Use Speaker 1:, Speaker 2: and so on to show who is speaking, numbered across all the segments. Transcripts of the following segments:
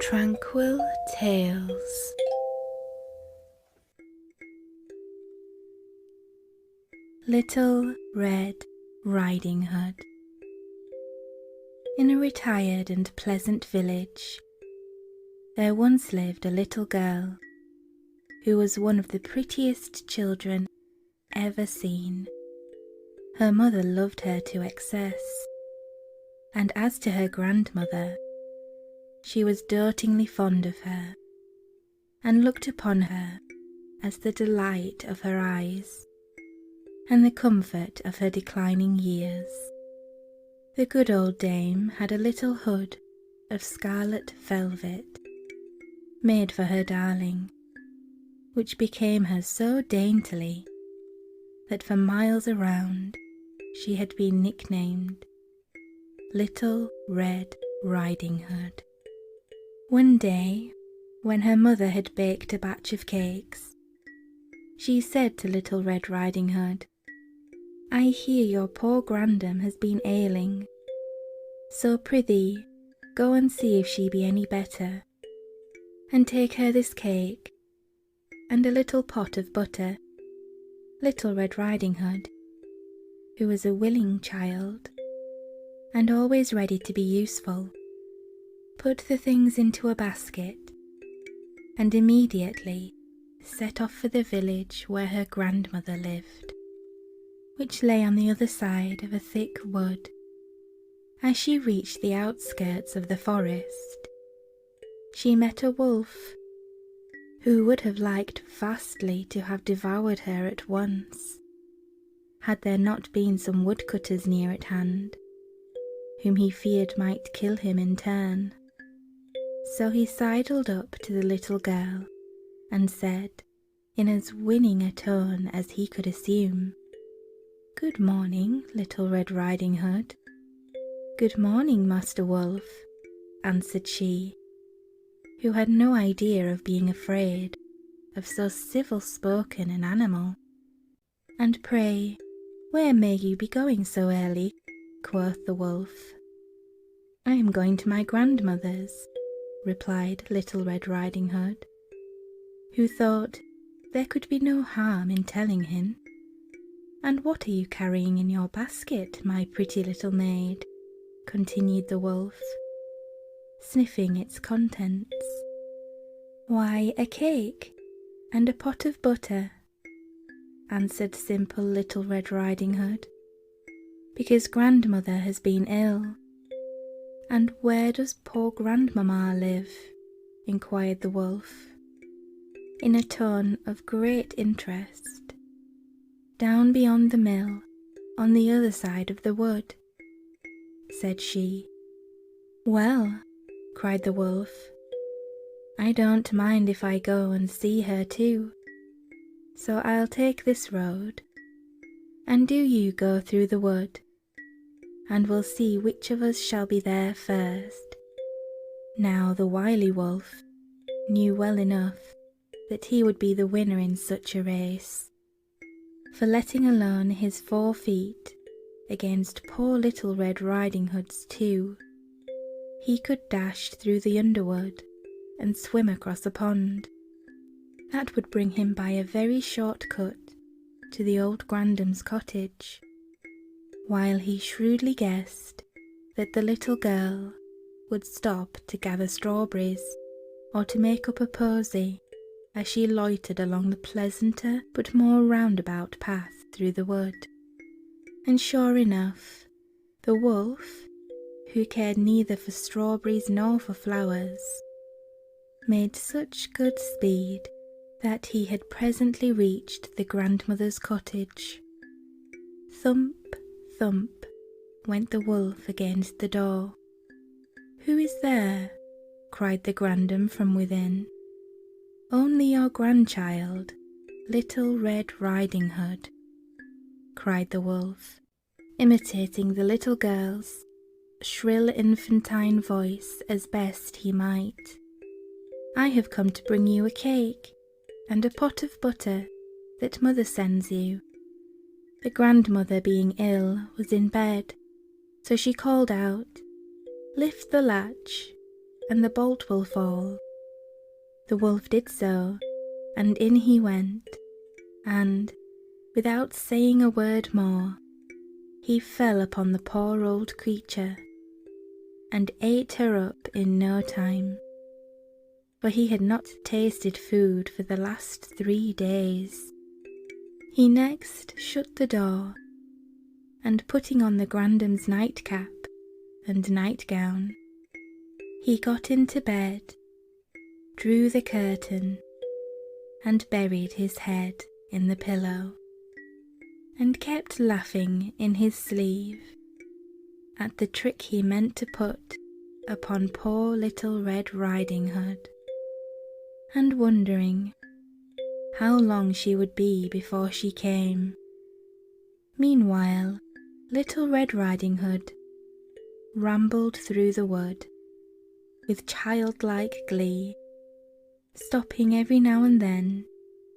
Speaker 1: Tranquil Tales. Little Red Riding Hood. In a retired and pleasant village, there once lived a little girl who was one of the prettiest children ever seen. Her mother loved her to excess, and as to her grandmother, she was dotingly fond of her, and looked upon her as the delight of her eyes and the comfort of her declining years. The good old dame had a little hood of scarlet velvet made for her darling, which became her so daintily that for miles around she had been nicknamed Little Red Riding Hood. One day, when her mother had baked a batch of cakes, she said to Little Red Riding Hood, "I hear your poor grandam has been ailing, so prithee go and see if she be any better, and take her this cake and a little pot of butter." Little Red Riding Hood, who was a willing child and always ready to be useful, put the things into a basket and immediately set off for the village where her grandmother lived, which lay on the other side of a thick wood. As she reached the outskirts of the forest, she met a wolf, who would have liked vastly to have devoured her at once, had there not been some woodcutters near at hand, whom he feared might kill him in turn. So he sidled up to the little girl and said, in as winning a tone as he could assume, "Good morning, Little Red Riding Hood." "Good morning, Master Wolf," answered she, who had no idea of being afraid of so civil-spoken an animal. "And pray, where may you be going so early?" quoth the wolf. "I am going to my grandmother's," replied Little Red Riding Hood, who thought there could be no harm in telling him. "And what are you carrying in your basket, my pretty little maid?" continued the wolf, sniffing its contents. "Why, a cake and a pot of butter," answered simple Little Red Riding Hood, "because grandmother has been ill." "And where does poor grandmamma live?" inquired the wolf, in a tone of great interest. "Down beyond the mill, on the other side of the wood," said she. "Well," cried the wolf, "I don't mind if I go and see her too, so I'll take this road, and do you go through the wood, and we'll see which of us shall be there first." Now the wily wolf knew well enough that he would be the winner in such a race, for letting alone his 4 feet against poor Little Red Riding Hood's 2, he could dash through the underwood and swim across a pond. That would bring him by a very short cut to the old grandam's cottage, while he shrewdly guessed that the little girl would stop to gather strawberries or to make up a posy as she loitered along the pleasanter but more roundabout path through the wood. And sure enough, the wolf, who cared neither for strawberries nor for flowers, made such good speed that he had presently reached the grandmother's cottage. Thump, thump, went the wolf against the door. "Who is there?" cried the grandam from within. "Only your grandchild, Little Red Riding Hood," cried the wolf, imitating the little girl's shrill infantine voice as best he might. "I have come to bring you a cake and a pot of butter that mother sends you. The grandmother, being ill, was in bed, so she called out, 'Lift the latch,' and the bolt will fall." The wolf did so, and in he went, and, without saying a word more, he fell upon the poor old creature, and ate her up in no time, for he had not tasted food for the last 3 days. He next shut the door, and putting on the grandam's nightcap and nightgown, he got into bed, drew the curtain, and buried his head in the pillow, and kept laughing in his sleeve at the trick he meant to put upon poor Little Red Riding Hood, and wondering how long she would be before she came. Meanwhile, Little Red Riding Hood rambled through the wood with childlike glee, stopping every now and then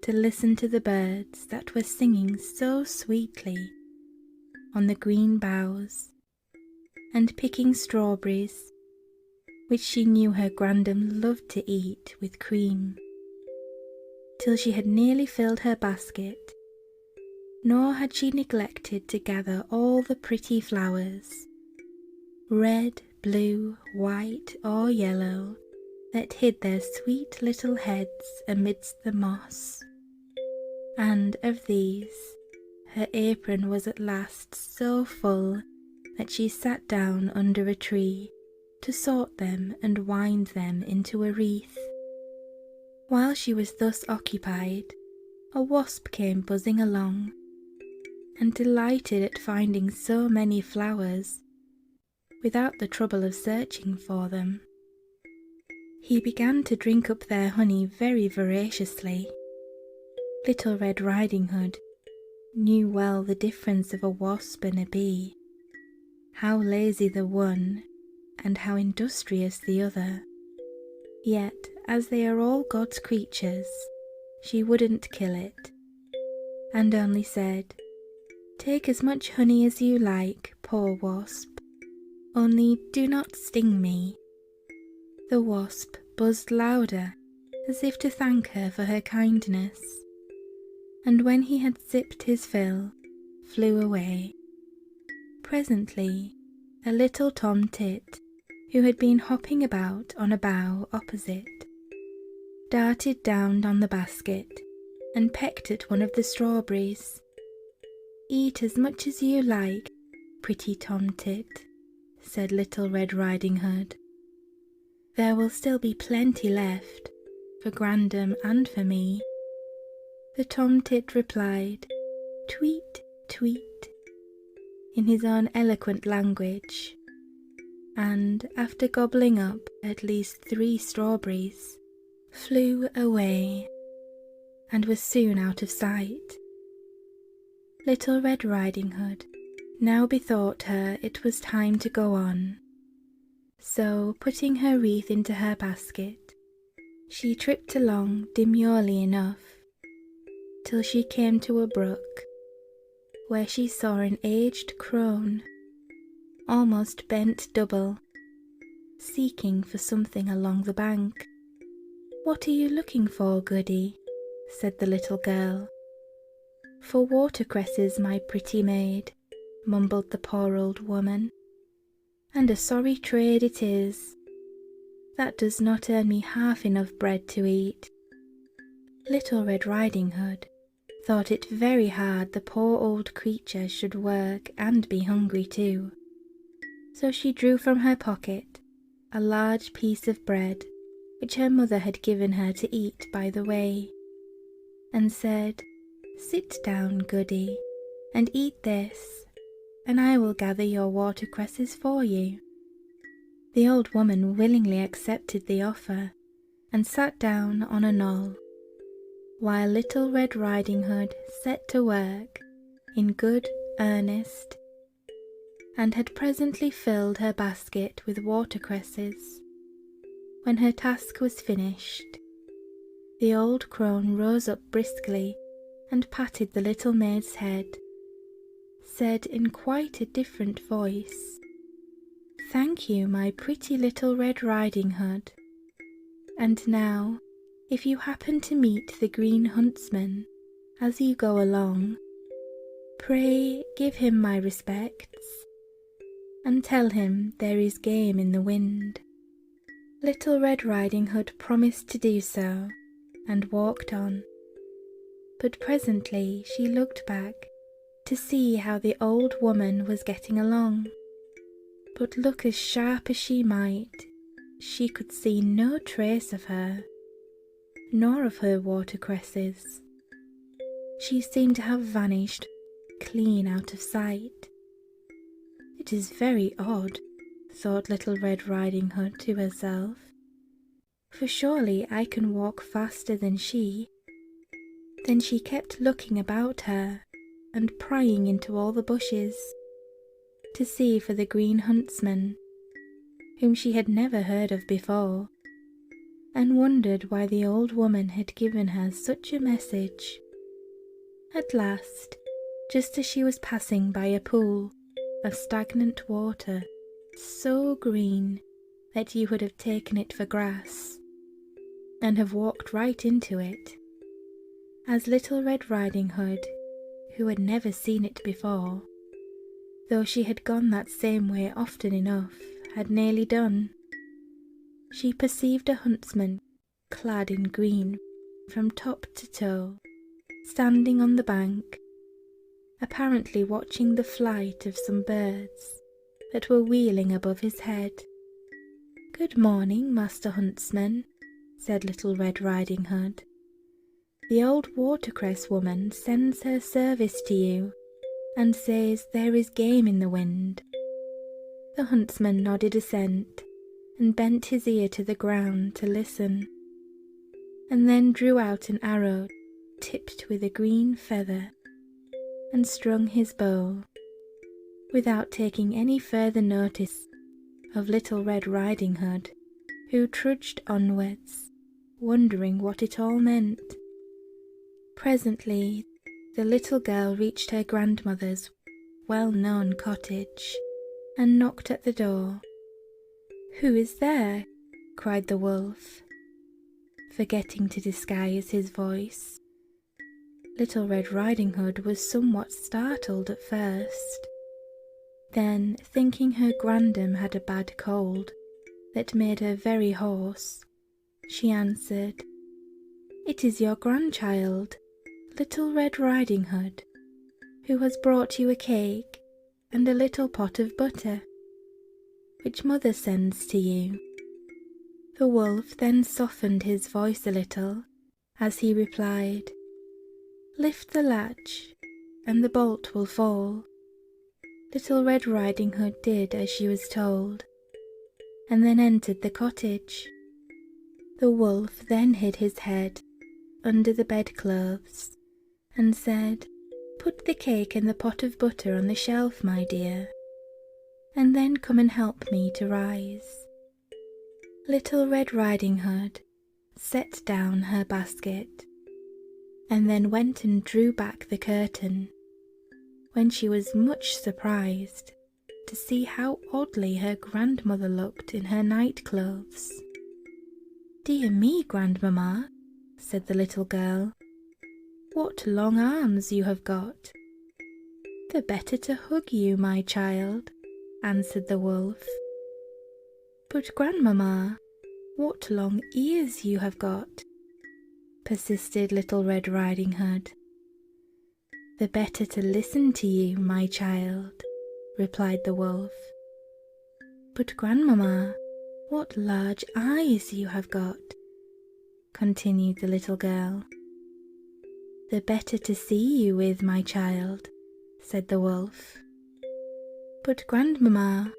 Speaker 1: to listen to the birds that were singing so sweetly on the green boughs, and picking strawberries, which she knew her grandam loved to eat with cream, till she had nearly filled her basket. Nor had she neglected to gather all the pretty flowers, red, blue, white, or yellow, that hid their sweet little heads amidst the moss. And of these, her apron was at last so full that she sat down under a tree to sort them and wind them into a wreath. While she was thus occupied, a wasp came buzzing along, and delighted at finding so many flowers, without the trouble of searching for them, he began to drink up their honey very voraciously. Little Red Riding Hood knew well the difference of a wasp and a bee, how lazy the one and how industrious the other. Yet, as they are all God's creatures, she wouldn't kill it, and only said, "Take as much honey as you like, poor wasp, only do not sting me." The wasp buzzed louder, as if to thank her for her kindness, and when he had sipped his fill, flew away. Presently, a little tomtit, who had been hopping about on a bough opposite, darted down on the basket and pecked at one of the strawberries. "Eat as much as you like, pretty tomtit," said Little Red Riding Hood. "There will still be plenty left, for grandam and for me." The tomtit replied, "Tweet, tweet," in his own eloquent language, and after gobbling up at least 3 strawberries, flew away, and was soon out of sight. Little Red Riding Hood now bethought her it was time to go on, so putting her wreath into her basket, she tripped along demurely enough, till she came to a brook, where she saw an aged crone, almost bent double, seeking for something along the bank. "What are you looking for, Goody?" said the little girl. "For watercresses, my pretty maid," mumbled the poor old woman, "and a sorry trade it is. That does not earn me half enough bread to eat." Little Red Riding Hood thought it very hard the poor old creature should work and be hungry too, so she drew from her pocket a large piece of bread which her mother had given her to eat by the way, and said, "Sit down, Goody, and eat this, and I will gather your watercresses for you." The old woman willingly accepted the offer, and sat down on a knoll, while Little Red Riding Hood set to work in good earnest, and had presently filled her basket with watercresses. When her task was finished, the old crone rose up briskly and patted the little maid's head, said in quite a different voice, "Thank you, my pretty little Red Riding Hood. And now, if you happen to meet the Green Huntsman as you go along, pray give him my respects, and tell him there is game in the wind." Little Red Riding Hood promised to do so, and walked on. But presently she looked back to see how the old woman was getting along. But look as sharp as she might, she could see no trace of her, nor of her watercresses. She seemed to have vanished clean out of sight. "It is very odd," thought Little Red Riding Hood to herself, "for surely I can walk faster than she." Then she kept looking about her and prying into all the bushes to see for the Green Huntsman, whom she had never heard of before, and wondered why the old woman had given her such a message. At last, just as she was passing by a pool of stagnant water, so green that you would have taken it for grass, and have walked right into it, as Little Red Riding Hood, who had never seen it before, though she had gone that same way often enough, had nearly done, she perceived a huntsman clad in green from top to toe, standing on the bank, apparently watching the flight of some birds that were wheeling above his head. "Good morning, Master Huntsman," said Little Red Riding Hood. "The old watercress woman sends her service to you, and says there is game in the wind." The huntsman nodded assent, and bent his ear to the ground to listen, and then drew out an arrow tipped with a green feather, and strung his bow, without taking any further notice of Little Red Riding Hood, who trudged onwards, wondering what it all meant. Presently the little girl reached her grandmother's well-known cottage, and knocked at the door. "Who is there?" cried the wolf, forgetting to disguise his voice. Little Red Riding Hood was somewhat startled at first. Then, thinking her grandam had a bad cold that made her very hoarse, she answered, "It is your grandchild, Little Red Riding Hood, who has brought you a cake and a little pot of butter, which mother sends to you." The wolf then softened his voice a little as he replied, "Lift the latch, and the bolt will fall." Little Red Riding Hood did as she was told, and then entered the cottage. The wolf then hid his head under the bedclothes, and said, "Put the cake and the pot of butter on the shelf, my dear, and then come and help me to rise." Little Red Riding Hood set down her basket, and then went and drew back the curtain, when she was much surprised to see how oddly her grandmother looked in her night clothes. "Dear me, grandmamma," said the little girl, "what long arms you have got." "The better to hug you, my child," answered the wolf. "But grandmamma, what long ears you have got," persisted Little Red Riding Hood. "The better to listen to you, my child," replied the wolf. "But grandmamma, what large eyes you have got," continued the little girl. "The better to see you with, my child," said the wolf. "But grandmamma,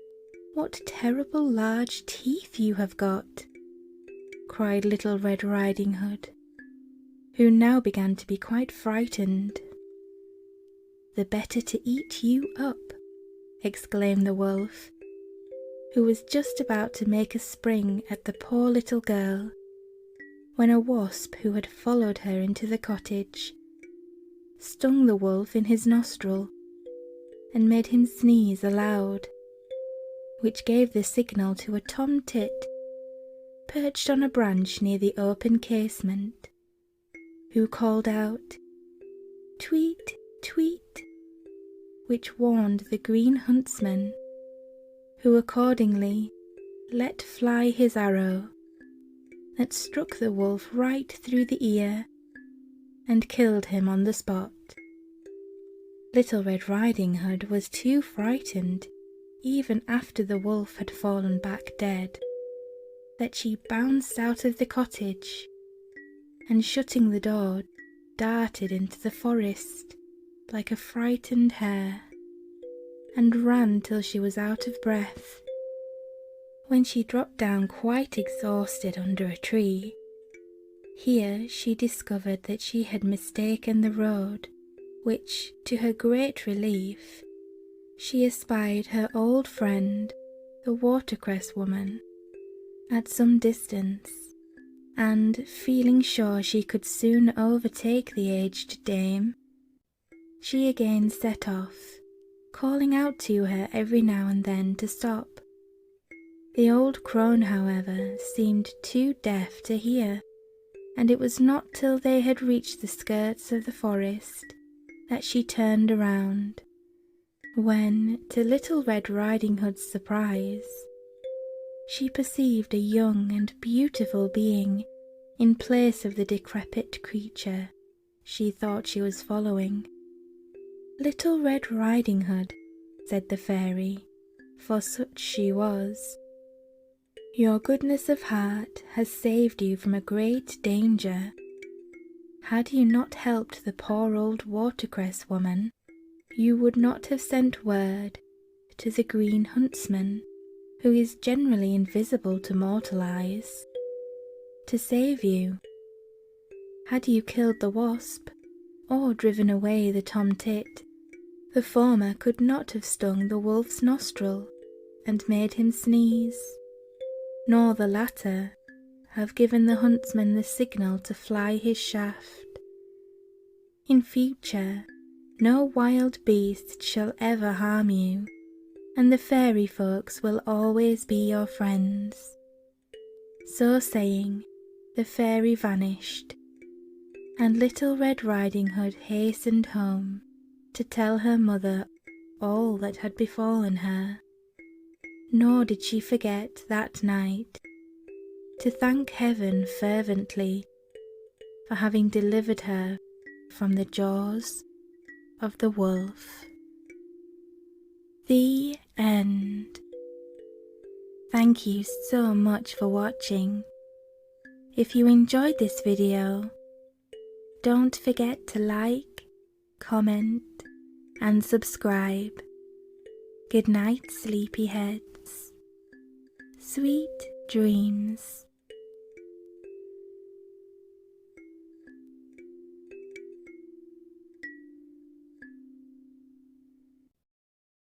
Speaker 1: what terrible large teeth you have got," cried Little Red Riding Hood, who now began to be quite frightened. "The better to eat you up," exclaimed the wolf, who was just about to make a spring at the poor little girl, when a wasp who had followed her into the cottage stung the wolf in his nostril and made him sneeze aloud. which gave the signal to a tomtit perched on a branch near the open casement, who called out, "Tweet, tweet," which warned the green huntsman, who accordingly let fly his arrow that struck the wolf right through the ear and killed him on the spot. Little Red Riding Hood was too frightened, even after the wolf had fallen back dead, that she bounced out of the cottage and, shutting the door, darted into the forest like a frightened hare and ran till she was out of breath. When she dropped down quite exhausted under a tree, here she discovered that she had mistaken the road, which, to her great relief, she espied her old friend, the watercress woman, at some distance, and, feeling sure she could soon overtake the aged dame, she again set off, calling out to her every now and then to stop. The old crone, however, seemed too deaf to hear, and it was not till they had reached the skirts of the forest that she turned around, when, to Little Red Riding Hood's surprise, she perceived a young and beautiful being in place of the decrepit creature she thought she was following. "Little Red Riding Hood," said the fairy, for such she was, "your goodness of heart has saved you from a great danger. Had you not helped the poor old watercress woman, you would not have sent word to the green huntsman, who is generally invisible to mortal eyes, to save you. Had you killed the wasp, or driven away the tomtit, the former could not have stung the wolf's nostril and made him sneeze, nor the latter have given the huntsman the signal to fly his shaft. In future, no wild beast shall ever harm you, and the fairy folks will always be your friends." So saying, the fairy vanished, and Little Red Riding Hood hastened home to tell her mother all that had befallen her. Nor did she forget that night to thank heaven fervently for having delivered her from the jaws of the wolf. The end. Thank you so much for watching. If you enjoyed this video, don't forget to like, comment, and subscribe. Good night, sleepyheads. Sweet dreams.